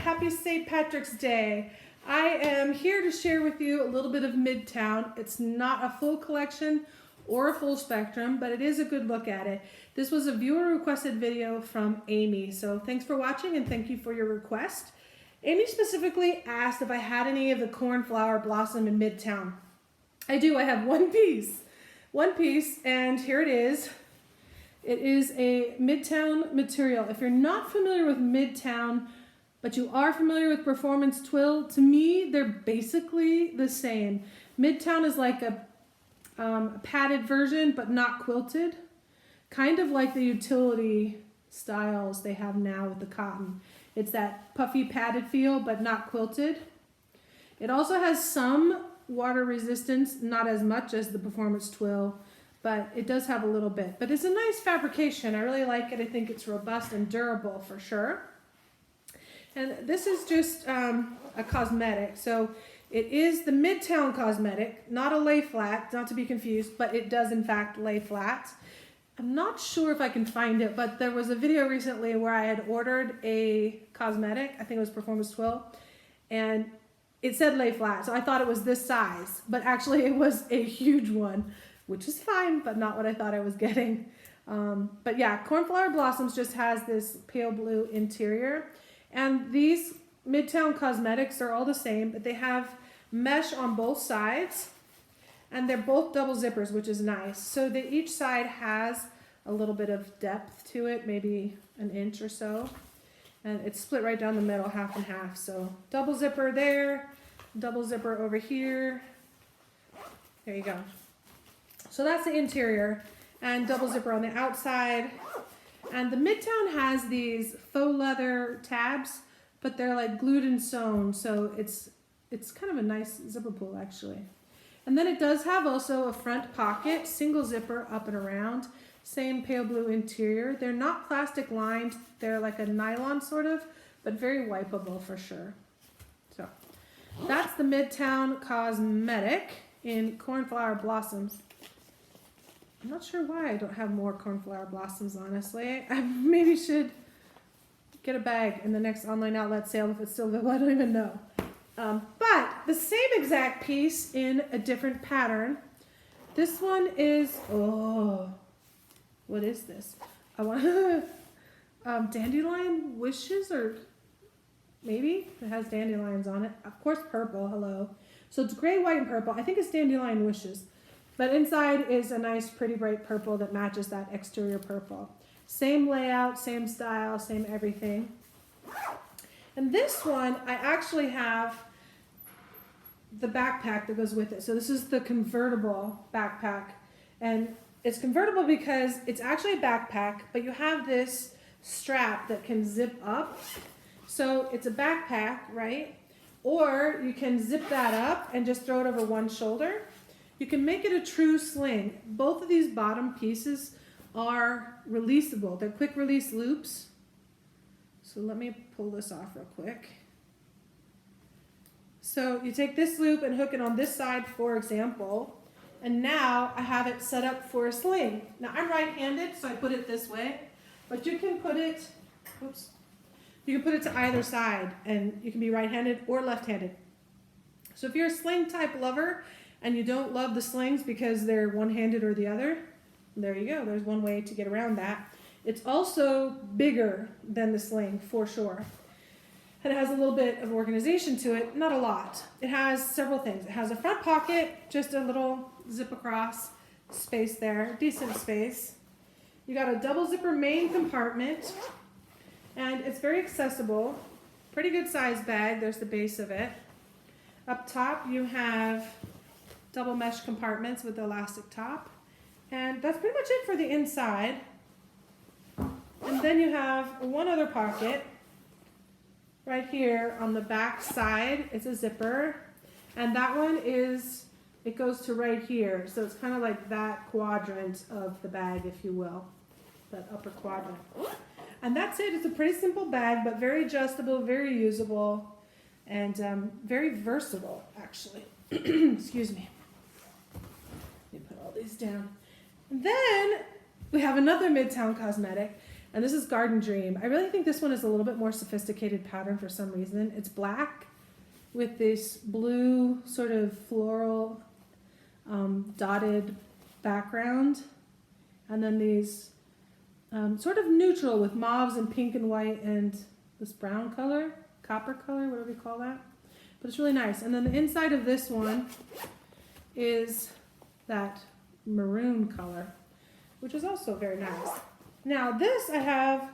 Happy St. Patrick's Day. I am here to share with you a little bit of Midtown. It's not a full collection or a full spectrum, but it is a good look at it. This was a viewer requested video from Amy, so thanks for watching and thank you for your request. Amy specifically asked if I had any of the Cornflower blossom in Midtown. I do. I have one piece, and here it is. It is a Midtown material. If you're not familiar with Midtown, but you are familiar with Performance Twill, to me, they're basically the same. Midtown is like a padded version, but not quilted. Kind of like the utility styles they have now with the cotton. It's that puffy padded feel, but not quilted. It also has some water resistance, not as much as the Performance Twill, but it does have a little bit. But it's a nice fabrication. I really like it. I think it's robust and durable for sure. And this is just a cosmetic. So it is the Midtown cosmetic, not a lay flat, not to be confused, but it does in fact lay flat. I'm not sure if I can find it, but there was a video recently where I had ordered a cosmetic, I think it was Performance Twill, and it said lay flat, so I thought it was this size, but actually it was a huge one, which is fine, but not what I thought I was getting. But yeah, Cornflower Blossoms just has this pale blue interior, and these Midtown cosmetics are all the same, but they have mesh on both sides, and they're both double zippers, which is nice. So that each side has a little bit of depth to it, maybe an inch or so. And it's split right down the middle, half and half. So double zipper there, double zipper over here. There you go. So that's the interior, and double zipper on the outside. And the Midtown has these faux leather tabs, but they're like glued and sewn, so it's kind of a nice zipper pull actually. And then it does have also a front pocket, single zipper up and around, same pale blue interior. They're not plastic lined, they're like a nylon sort of, but very wipeable for sure. So that's the Midtown cosmetic in Cornflower Blossoms. I'm not sure why I don't have more Cornflower Blossoms, honestly. I maybe should get a bag in the next online outlet sale if it's still available. I don't even know. But the same exact piece in a different pattern. This one is, oh, what is this? I want Dandelion Wishes, or maybe it has dandelions on it. Of course, purple, hello. So it's gray, white, and purple. I think it's Dandelion Wishes. But inside is a nice, pretty bright purple that matches that exterior purple. Same layout, same style, same everything. And this one, I actually have the backpack that goes with it. So this is the convertible backpack. And it's convertible because it's actually a backpack, but you have this strap that can zip up. So it's a backpack, right? Or you can zip that up and just throw it over one shoulder. You can make it a true sling. Both of these bottom pieces are releasable. They're quick release loops. So let me pull this off real quick. So you take this loop and hook it on this side, for example, and now I have it set up for a sling. Now I'm right-handed, so I put it this way, but you can put it, oops, you can put it to either side, and you can be right-handed or left-handed. So if you're a sling type lover and you don't love the slings because they're one-handed or the other, there you go. There's one way to get around that. It's also bigger than the sling for sure. And it has a little bit of organization to it, not a lot. It has several things. It has a front pocket, just a little zip across space there, decent space. You got a double zipper main compartment, and it's very accessible. Pretty good size bag. There's the base of it. Up top you have double mesh compartments with the elastic top. And that's pretty much it for the inside. And then you have one other pocket right here on the back side. It's a zipper. And that one is, it goes to right here. So it's kind of like that quadrant of the bag, if you will, that upper quadrant. And that's it. It's a pretty simple bag, but very adjustable, very usable, and very versatile, actually. Excuse me. Let me put all these down. And then we have another Midtown cosmetic, And this is Garden Dream. I really think this one is a little bit more sophisticated pattern for some reason. It's black with this blue sort of floral dotted background. And then these sort of neutral with mauves and pink and white and this brown color, copper color, whatever you call that. But it's really nice. And then the inside of this one is that maroon color, which is also very nice. Now this, I have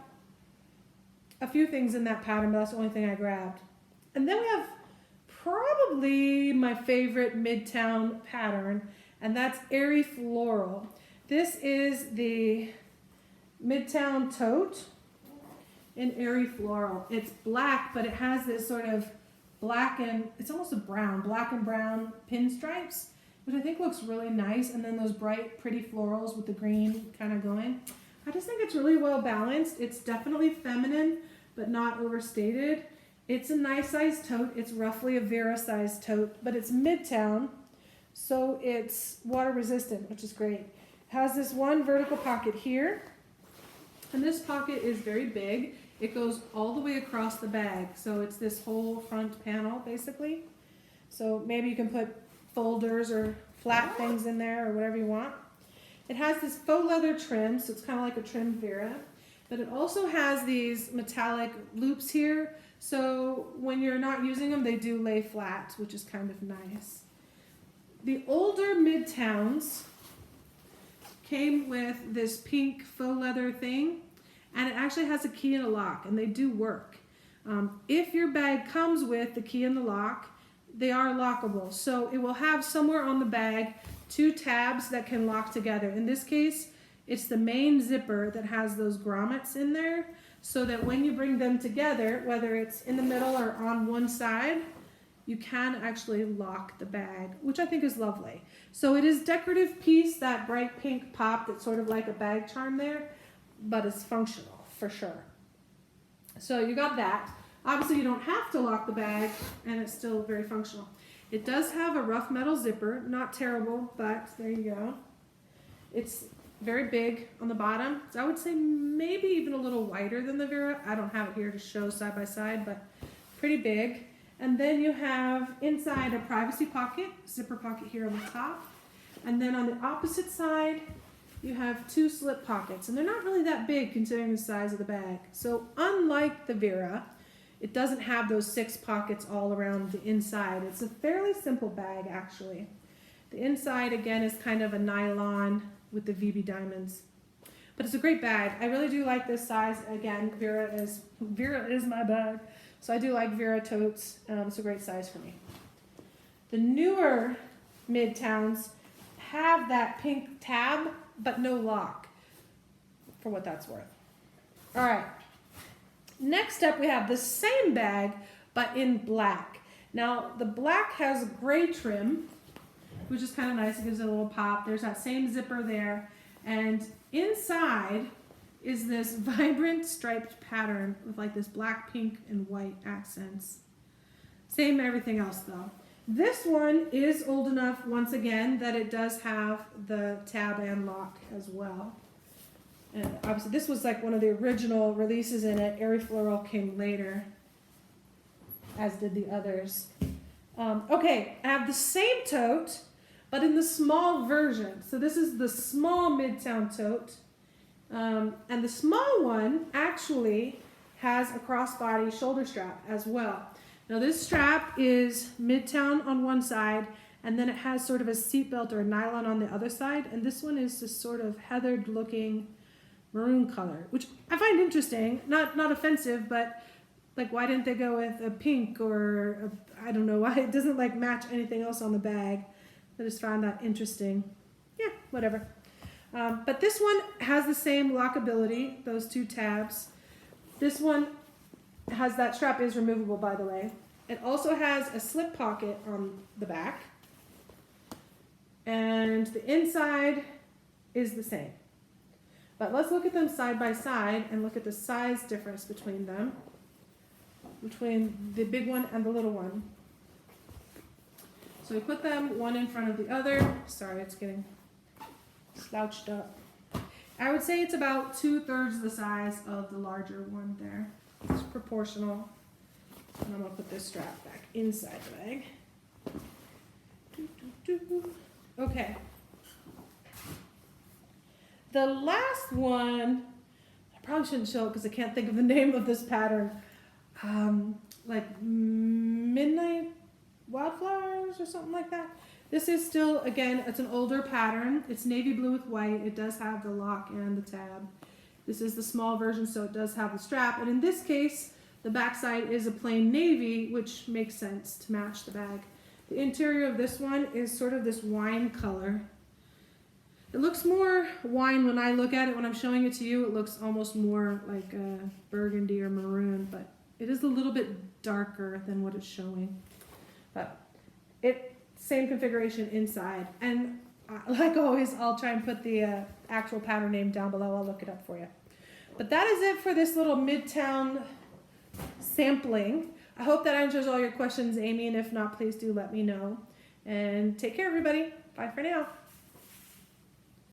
a few things in that pattern, but that's the only thing I grabbed. And then we have probably my favorite Midtown pattern, and that's Airy Floral. This is the Midtown Tote in Airy Floral. It's black, but it has this sort of black and, it's almost a brown, black and brown pinstripes, which I think looks really nice. And then those bright, pretty florals with the green kind of going. I just think it's really well balanced. It's definitely feminine, but not overstated. It's a nice sized tote. It's roughly a Vera sized tote, but it's Midtown, so it's water resistant, which is great. It has this one vertical pocket here, and this pocket is very big. It goes all the way across the bag, so it's this whole front panel basically. So maybe you can put folders or flat things in there or whatever you want. It has this faux leather trim, so it's kind of like a trimmed Vera, but it also has these metallic loops here, so when you're not using them, they do lay flat, which is kind of nice. The older Midtowns came with this pink faux leather thing, and it actually has a key and a lock, and they do work. If your bag comes with the key and the lock, they are lockable. So it will have somewhere on the bag 2 tabs that can lock together. In this case, it's the main zipper that has those grommets in there, so that when you bring them together, whether it's in the middle or on one side, you can actually lock the bag, which I think is lovely. So it is decorative piece, that bright pink pop that's sort of like a bag charm there, but it's functional for sure. So you got that. Obviously you don't have to lock the bag, and it's still very functional. It does have a rough metal zipper, not terrible, but there you go. It's very big on the bottom. So I would say maybe even a little wider than the Vera. I don't have it here to show side by side, but pretty big. And then you have inside a privacy pocket, zipper pocket here on the top. And then on the opposite side, you have 2 slip pockets, and they're not really that big considering the size of the bag. So unlike the Vera, it doesn't have those 6 pockets all around the inside. It's a fairly simple bag, actually. The inside, again, is kind of a nylon with the VB diamonds. But it's a great bag. I really do like this size. Again, Vera is my bag. So I do like Vera totes. It's a great size for me. The newer Midtowns have that pink tab, but no lock, for what that's worth. All right. Next up, we have the same bag, but in black. Now, the black has gray trim, which is kind of nice. It gives it a little pop. There's that same zipper there. And inside is this vibrant striped pattern with like this black, pink, and white accents. Same everything else though. This one is old enough, once again, that it does have the tab and lock as well. And obviously this was like one of the original releases in it. Airy Floral came later, as did the others. Okay, I have the same tote, but in the small version. So this is the small Midtown tote. And the small one actually has a crossbody shoulder strap as well. Now this strap is Midtown on one side, and then it has sort of a seatbelt or a nylon on the other side. And this one is this sort of heathered looking maroon color, which I find interesting. Not offensive, but like why didn't they go with a pink or I don't know why it doesn't like match anything else on the bag. I just found that interesting. Yeah, whatever. But this one has the same lockability, those 2 tabs. This one has, that strap is removable, by the way. It also has a slip pocket on the back. And the inside is the same. But let's look at them side by side and look at the size difference between them, between the big one and the little one. So we put them one in front of the other. Sorry, it's getting slouched up. I would say it's about 2/3 the size of the larger one there. It's proportional. And I'm gonna put this strap back inside the bag. Okay. The last one, I probably shouldn't show it because I can't think of the name of this pattern. Like Midnight Wildflowers or something like that. This is still, again, it's an older pattern. It's navy blue with white. It does have the lock and the tab. This is the small version, so it does have the strap. And in this case, the backside is a plain navy, which makes sense to match the bag. The interior of this one is sort of this wine color. It looks more wine when I look at it. When I'm showing it to you, it looks almost more like burgundy or maroon, but it is a little bit darker than what it's showing. But same configuration inside. And like always, I'll try and put the actual pattern name down below. I'll look it up for you. But that is it for this little Midtown sampling. I hope that answers all your questions, Amy, and if not, please do let me know. And take care, everybody. Bye for now.